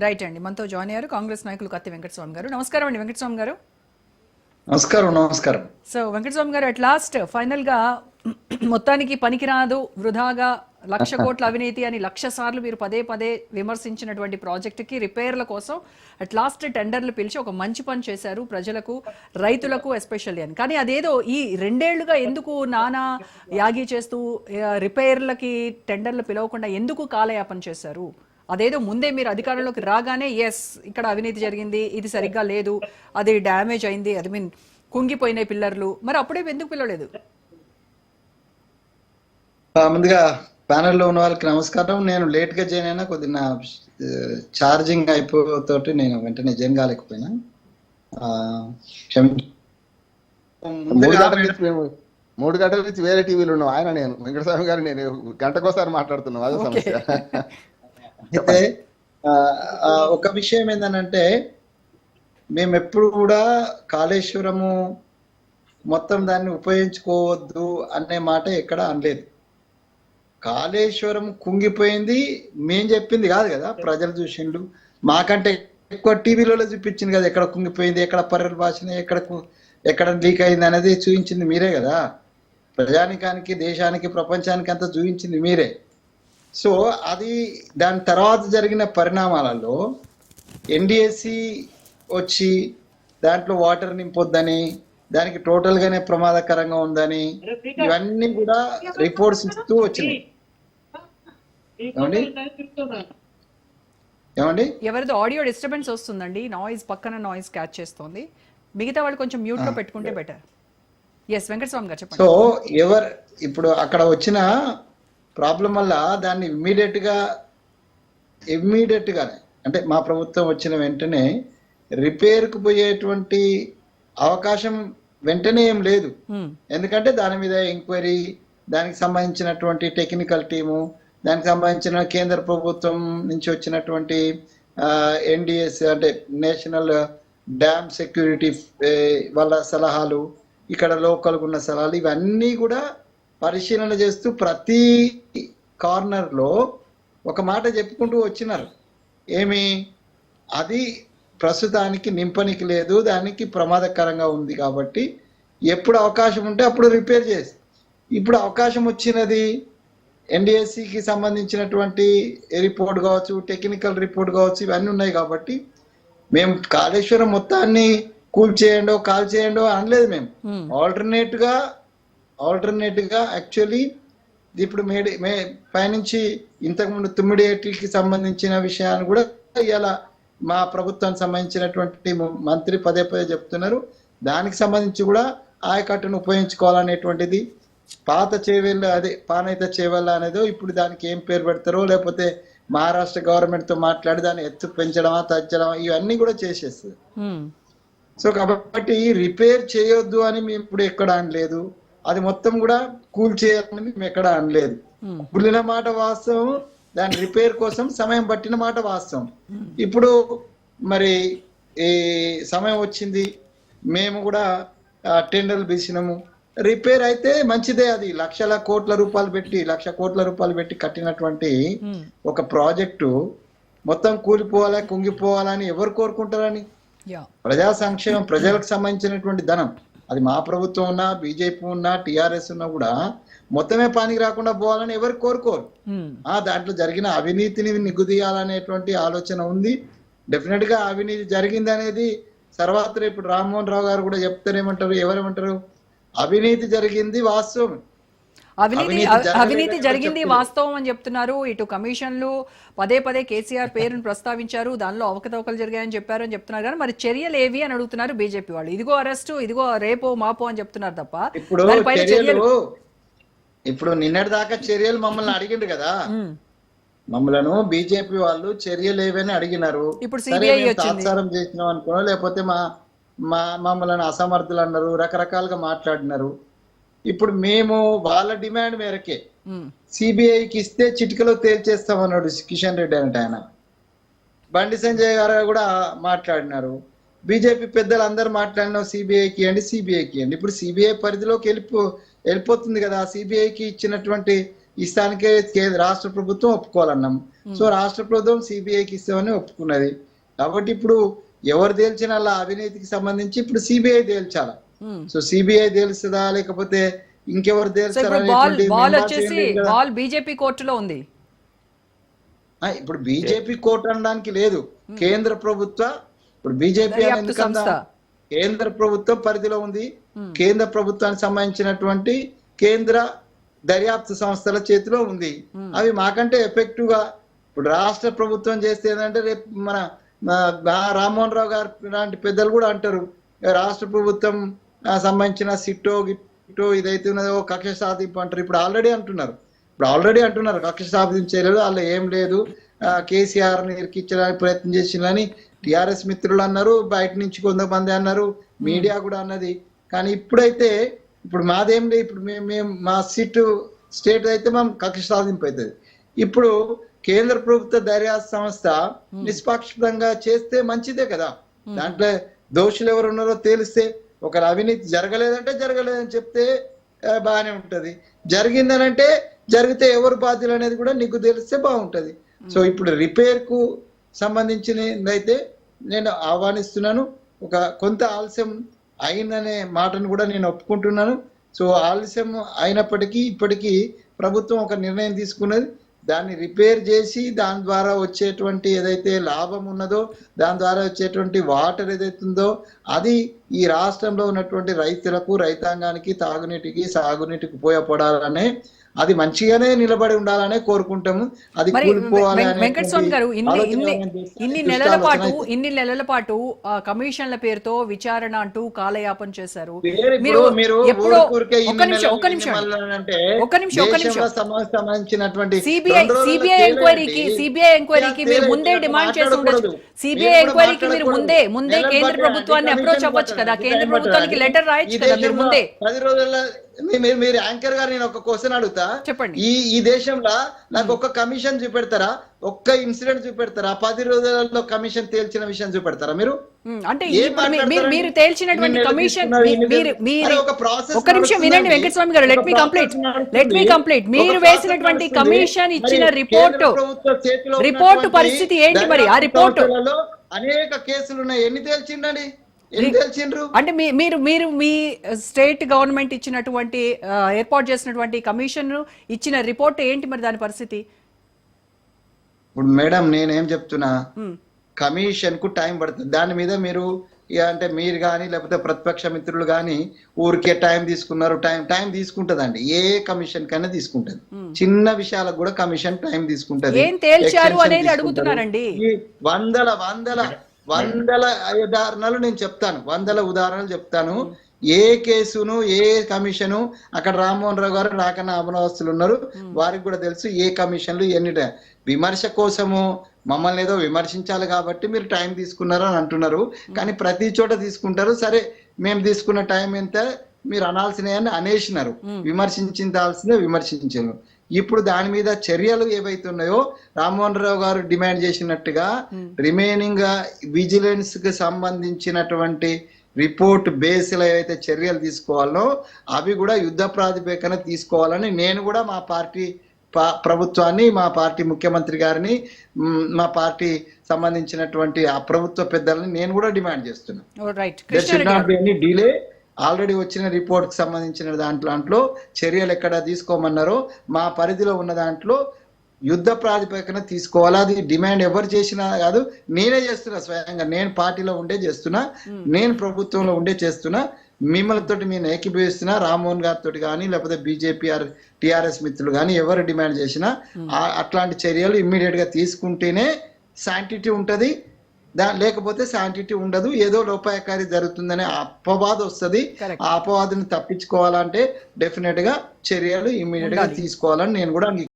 Right అండి. మనతో join అయ్యారు కాంగ్రెస్ నాయకులు కత్తి వెంకటస్వామి గారు. నమస్కారం అండి వెంకటస్వామి గారు. నమస్కారం. సో వెంకటస్వామి గారు, అట్ లాస్ట్ ఫైనల్ గా మొత్తానికి పనికిరాదు, వృధాగా 1,00,000 కోట్ల అవినీతి అని 1,00,000 సార్లు మీరు పదే పదే విమర్శించినటువంటి ప్రాజెక్టుకి రిపేర్ల కోసం అట్ లాస్ట్ టెండర్లు పిలిచి ఒక మంచి పని చేశారు ప్రజలకు, రైతులకు ఎస్పెషల్లీ అని. కానీ అదేదో ఈ 2 ఏళ్లుగా ఎందుకు నానా యాగి చేస్తూ రిపేర్లకి టెండర్లు పిలవకుండా ఎందుకు కాలయాపన చేశారు? అదేదో ముందే మీరు అధికారంలోకి రాగానే ఎస్ ఇక్కడ అవినీతి జరిగింది, ఇది సరిగ్గా లేదు, అది డ్యామేజ్ అయింది, అది మీన్ కుంగిపోయినాయి పిల్లర్లు, మరి అప్పుడే ఎందుకు పిలవలేదు? ముందుగా ప్యానెల్లో ఉన్న వాళ్ళకి నమస్కారం. నేను లేట్ గా జాయిన్ అయినా, కొద్దిగా ఛార్జింగ్ అయిపోతోటి నేను వెంటనే జాయిన్ కాలేకపోయినా. మూడు గంటల నుంచి వేరే టీవీలు ఉన్నాం. ఆయన నేను వెంకటస్వామి గారు నేను గంటకోసారి మాట్లాడుతున్నాం, అదే సమస్య. అయితే ఒక విషయం ఏంటంటే, మేము ఎప్పుడు కూడా కాళేశ్వరము మొత్తం దాన్ని ఉపయోగించుకోవద్దు అనే మాట ఎక్కడ అనలేదు. కాళేశ్వరం కుంగిపోయింది మేం చెప్పింది కాదు కదా, ప్రజలు చూసిండు. మాకంటే ఎక్కువ టీవీలలో చూపించింది కదా, ఎక్కడ కుంగిపోయింది, ఎక్కడ పర్రెలు బాసినాయి, ఎక్కడ లీక్ అయింది అనేది చూపించింది మీరే కదా. ప్రజానికానికి, దేశానికి, ప్రపంచానికి అంతా చూపించింది మీరే. సో అది దాని తర్వాత జరిగిన పరిణామాలలో ఎన్డిఎస్సి వచ్చి దాంట్లో వాటర్ నింపొద్దని, దానికి టోటల్ గానే ప్రమాదకరంగా ఉందని ఇవన్నీ కూడా రిపోర్ట్స్ ఇస్తూ వచ్చినాయి. ఏమండి ఎవరిదో ఆడియో డిస్టర్బెన్స్ వస్తుందండి, నాయిస్, పక్కన నాయిస్ క్యాచ్ చేస్తుంది. మిగతా వాళ్ళు కొంచెం మ్యూట్ లో పెట్టుకుంటే బెటర్. ఎస్ వెంకటస్వామి గారు చెప్పండి. సో ఇప్పుడు అక్కడ వచ్చిన ప్రాబ్లం వల్ల దాన్ని ఇమ్మీడియట్ గా అంటే మా ప్రభుత్వం వచ్చిన వెంటనే రిపేర్కు పోయేటువంటి అవకాశం వెంటనే ఏం లేదు. ఎందుకంటే దాని మీద ఎంక్వైరీ, దానికి సంబంధించినటువంటి టెక్నికల్ టీము, దానికి సంబంధించిన కేంద్ర ప్రభుత్వం నుంచి వచ్చినటువంటి ఎన్డిఎస్ అంటే నేషనల్ డ్యామ్ సెక్యూరిటీ వాళ్ళ సలహాలు, ఇక్కడ లోకల్గా ఉన్న సలహాలు, ఇవన్నీ కూడా పరిశీలన చేస్తూ ప్రతి కార్నర్లో ఒక మాట చెప్పుకుంటూ వచ్చినారు. ఏమి అది ప్రస్తుతానికి నింపనికి లేదు, దానికి ప్రమాదకరంగా ఉంది కాబట్టి ఎప్పుడు అవకాశం ఉంటే అప్పుడు రిపేర్ చేసి, ఇప్పుడు అవకాశం వచ్చినది ఎన్డిఎస్సికి సంబంధించినటువంటి రిపోర్ట్ కావచ్చు, టెక్నికల్ రిపోర్ట్ కావచ్చు, ఇవన్నీ ఉన్నాయి కాబట్టి మేము కాళేశ్వరం మొత్తాన్ని కాల్ చేయండో అనలేదు. మేము ఆల్టర్నేట్ గా యాక్చువల్లీ ఇప్పుడు పైనుంచి ఇంతకుముందు తుమ్మిడికి సంబంధించిన విషయాన్ని కూడా ఇలా మా ప్రభుత్వానికి సంబంధించినటువంటి మంత్రి పదే చెప్తున్నారు. దానికి సంబంధించి కూడా ఆయకట్టును ఉపయోగించుకోవాలనేటువంటిది, పాత చేవేళ్ళ అదే పానైత చేవల్ల అనేదో ఇప్పుడు దానికి ఏం పేరు పెడతారో, లేకపోతే మహారాష్ట్ర గవర్నమెంట్ తో మాట్లాడి దాన్ని ఎత్తు పెంచడమా తగ్గడమా ఇవన్నీ కూడా చేసేస్తుంది. సో కాబట్టి రిపేర్ చేయొద్దు అని మేము ఇప్పుడు ఎక్కడ అనలేదు, అది మొత్తం కూడా కూల్ చేయాలని మేము ఎక్కడ అనలేదు. కూలిన మాట వాస్తవం, దాని రిపేర్ కోసం సమయం పట్టిన మాట వాస్తవం. ఇప్పుడు మరి ఈ సమయం వచ్చింది, మేము కూడా టెండర్లు పిలిచినాము. రిపేర్ అయితే మంచిదే. అది 1,00,000 కోట్ల రూపాయలు పెట్టి కట్టినటువంటి ఒక ప్రాజెక్టు మొత్తం కూలిపోవాలా, కుంగిపోవాలని ఎవరు కోరుకుంటారని? ప్రజా సంక్షేమం, ప్రజలకు సంబంధించినటువంటి ధనం, అది మా ప్రభుత్వం ఉన్నా, బీజేపీ ఉన్నా, టిఆర్ఎస్ ఉన్నా కూడా మొత్తమే పానికి రాకుండా పోవాలని ఎవరు కోరుకోరు. దాంట్లో జరిగిన అవినీతిని నిగుదీయాలనేటువంటి ఆలోచన ఉంది. డెఫినెట్ గా అవినీతి జరిగింది అనేది సర్వత్రా. ఇప్పుడు రామ్మోహన్ రావు గారు కూడా చెప్తారేమంటారు, ఎవరేమంటారు, అవినీతి జరిగింది వాస్తవం, అవినీతి జరిగింది వాస్తవం అని చెప్తున్నారు. ఇటు కమిషన్లు పదే కేసీఆర్ పేరును ప్రస్తావించారు, దానిలో అవకతవకలు జరిగాయని చెప్పారు అని చెప్తున్నారు. కానీ మరి చర్యలు ఏవి అని అడుగుతున్నారు బీజేపీ వాళ్ళు. ఇదిగో అరెస్టు, ఇదిగో రేపో మాపో అని చెప్తున్నారు తప్ప ఇప్పుడు నిన్నటి దాకా చర్యలు మమ్మల్ని అడిగిండు కదా, మమ్మలను బీజేపీ వాళ్ళు చర్యలు ఏవని అడిగినారు. ఇప్పుడు తాత్సారం చేసినాం అనుకున్నా, లేకపోతే మమ్మల్ని అసమర్థులు అన్నారు, రకరకాలుగా మాట్లాడినారు. ఇప్పుడు మేము వాళ్ళ డిమాండ్ మేరకే సిబిఐకి ఇస్తే చిటికలో తేల్చేస్తామన్నాడు కిషన్ రెడ్డి అంటే ఆయన. బండి సంజయ్ గారు కూడా మాట్లాడినారు, బీజేపీ పెద్దలు అందరు మాట్లాడినా సిబిఐకి ఇవ్వండి. ఇప్పుడు సిబిఐ పరిధిలోకి వెళ్ళిపోతుంది కదా. సిబిఐకి ఇచ్చినటువంటి ఇస్తానికే రాష్ట్ర ప్రభుత్వం ఒప్పుకోవాలన్నాం. సో రాష్ట్ర ప్రభుత్వం సిబిఐకి ఇస్తామని ఒప్పుకున్నది. కాబట్టి ఇప్పుడు ఎవరు తేల్చిన అలా అవినీతికి సంబంధించి ఇప్పుడు సిబిఐ తేల్చాల. సో సిబిఐ తేల్చదా లేకపోతే ఇంకెవరు తేల్చారా? బాల్ వచ్చేసి బాల్ బీజేపీ కోర్టులో ఉంది. ఇప్పుడు బీజేపీ కోర్టు అనడానికి లేదు, కేంద్ర ప్రభుత్వ, ఇప్పుడు బీజేపీ అని ఎందుకంటే కేంద్ర ప్రభుత్వం పరిధిలో ఉంది. కేంద్ర ప్రభుత్వానికి సంబంధించినటువంటి కేంద్ర దర్యాప్తు సంస్థల చేతిలో ఉంది. అవి మాకంటే ఎఫెక్టివ్ గా ఇప్పుడు రాష్ట్ర ప్రభుత్వం చేస్తే ఏంటంటే రేపు మన రామ్మోహన్ రావు గారు లాంటి పెద్దలు కూడా అంటారు, రాష్ట్ర ప్రభుత్వం సంబంధించిన సిట్టో గిట్టో ఇదైతే ఉన్నదో కక్ష సాధింపు అంటారు. ఇప్పుడు ఆల్రెడీ అంటున్నారు కక్ష సాధించలేదు, అలా ఏం లేదు, కేసీఆర్ ని ఇరికించడానికి ప్రయత్నం చేసిందని టిఆర్ఎస్ మిత్రులు అన్నారు, బయట నుంచి కొంతమంది అన్నారు, మీడియా కూడా అన్నది. కానీ ఇప్పుడు మాదేం లేదు, ఇప్పుడు మేము మా సీటు స్టేట్ అయితే మేము కక్ష సాధింపు అవుతుంది. ఇప్పుడు కేంద్ర ప్రభుత్వ దర్యాప్తు సంస్థ నిష్పాక్షితంగా చేస్తే మంచిదే కదా. దాంట్లో దోషులు ఎవరు ఉన్నారో తేలిస్తే, ఒక అవినీతి జరగలేదంటే జరగలేదని చెప్తే బాగానే ఉంటది, జరిగిందనంటే జరిగితే ఎవరు బాధ్యులు అనేది కూడా నీకు తెలిస్తే బాగుంటది. సో ఇప్పుడు రిపేర్ కు సంబంధించినదైతే నేను ఆహ్వానిస్తున్నాను. కొంత ఆలస్యం అయిందనే మాటను కూడా నేను ఒప్పుకుంటున్నాను. సో ఆలస్యం అయినప్పటికీ ఇప్పటికీ ప్రభుత్వం ఒక నిర్ణయం తీసుకున్నది, దాన్ని రిపేర్ చేసి దాని ద్వారా వచ్చేటువంటి ఏదైతే లాభం ఉన్నదో, దాని ద్వారా వచ్చేటువంటి వాటర్ ఏదైతే ఉందో అది ఈ రాష్ట్రంలో ఉన్నటువంటి రైతులకు, రైతాంగానికి, తాగునీటికి, సాగునీటికి ఉపయోగపడాలనే, అది మంచిగానే నిలబడి ఉండాలనే కోరుకుంటాము. అది వెంకటస్వామి గారు ఇన్ని నెలల పాటు కమిషన్ల పేరుతో విచారణ అంటూ కాలయాపన చేశారు. సిబిఐ ఎంక్వైరీకి మీరు ముందే డిమాండ్ చేసి ఉండొచ్చు. సిబిఐ ఎంక్వైరీకి మీరు ముందే కేంద్ర ప్రభుత్వాన్ని అప్రోచ్ అవ్వచ్చు కదా, కేంద్ర ప్రభుత్వానికి లెటర్ రాయొచ్చు కదా మీరు ముందే. 10 రోజుల్లో మీరు యాంకర్ గారు నేను ఒక క్వశ్చన్ అడుగుతా, చెప్పండి. ఈ దేశంలో నాకు ఒక్క కమిషన్ చూపెడతారా, ఒక్క ఇన్సిడెంట్ చూపెడతారా, 10 రోజులలో కమిషన్ తేల్చిన విషయం చూపెడతారా మీరు? అంటే మీరు తేల్చినటువంటి కమిషన్ ఒక నిమిషం వినండి వెంకటస్వామి గారు, లెట్ మీ కంప్లీట్. మీరు వేసినటువంటి కమిషన్ ఇచ్చిన రిపోర్ట్ పరిస్థితి ఏంటి మరి? ఆ రిపోర్ట్ అనేక కేసులు ఉన్నాయి, ఎన్ని తేల్చిండండి? అంటే మీరు మీ స్టేట్ గవర్నమెంట్ ఇచ్చినటువంటి ఏర్పాటు చేసినటువంటి కమిషన్ ఇచ్చిన రిపోర్ట్ ఏంటి మరి దాని పరిస్థితి? ఇప్పుడు మేడం నేనేం చెప్తున్నా, కమిషన్ కు టైం పడుతుంది. దాని మీద మీరు అంటే మీరు కానీ లేకపోతే ప్రతిపక్ష మిత్రులు కానీ ఊరికే టైం తీసుకున్నారు, టైం తీసుకుంటదండి. ఏ కమిషన్ కైనా తీసుకుంటది, చిన్న విషయాలకు కూడా కమిషన్ టైం తీసుకుంటది. ఏం తేల్చారు అనేది అడుగుతున్నారండి. వందల ఉదాహరణలు నేను చెప్తాను, ఉదాహరణలు చెప్తాను. ఏ కేసును, ఏ కమిషను, అక్కడ రామ్మోహన్ రావు గారు నాకన్నా అమనవస్తులు ఉన్నారు, వారికి కూడా తెలుసు ఏ కమిషన్లు ఎన్ని. విమర్శ కోసము మమ్మల్ని ఏదో విమర్శించాలి కాబట్టి మీరు టైం తీసుకున్నారు అని అంటున్నారు, కానీ ప్రతి చోట తీసుకుంటారు. సరే మేము తీసుకున్న టైం ఎంత మీరు అనాల్సినవి అనేసినారు, విమర్శించాల్సిందే విమర్శించారు. ఇప్పుడు దాని మీద చర్యలు ఏవైతే ఉన్నాయో రామ్మోహన్ రావు గారు డిమాండ్ చేసినట్టుగా రిమైనింగ్ విజిలెన్స్ కి సంబంధించినటువంటి రిపోర్ట్ బేస్లో ఏవైతే చర్యలు తీసుకోవాలో అవి కూడా యుద్ధ ప్రాతిపదికన తీసుకోవాలని నేను కూడా మా పార్టీ ప్రభుత్వాన్ని, మా పార్టీ ముఖ్యమంత్రి గారిని, మా పార్టీ సంబంధించినటువంటి ఆ ప్రభుత్వ పెద్దలని నేను కూడా డిమాండ్ చేస్తున్నాను. డిలే ఆల్రెడీ వచ్చిన రిపోర్ట్ కి సంబంధించిన దాంట్లో చర్యలు ఎక్కడ తీసుకోమన్నారో మా పరిధిలో ఉన్న దాంట్లో యుద్ధ ప్రాతిపదికన తీసుకోవాలా. అది డిమాండ్ ఎవరు చేసినా కాదు, నేనే చేస్తున్నా, స్వయంగా నేను పార్టీలో ఉండే చేస్తున్నా, నేను ప్రభుత్వంలో ఉండే చేస్తున్నా. మిమ్మల్ని తోటి నేను ఏకీభవిస్తున్నా, రామ్మోహన్ గారితో కానీ లేకపోతే బీజేపీ టిఆర్ఎస్ మిత్రులు కానీ ఎవరు డిమాండ్ చేసినా అట్లాంటి చర్యలు ఇమ్మీడియట్ గా తీసుకుంటేనే శాంటిటీ ఉంటది, లేకపోతే శాంటిటీ ఉండదు. ఏదో లోపాయకారి జరుగుతుందనే అపవాదం వస్తుంది. ఆ అపవాదాన్ని తప్పించుకోవాలంటే డెఫినెట్ గా చర్యలు ఇమ్మీడియట్ గా తీసుకోవాలని నేను కూడా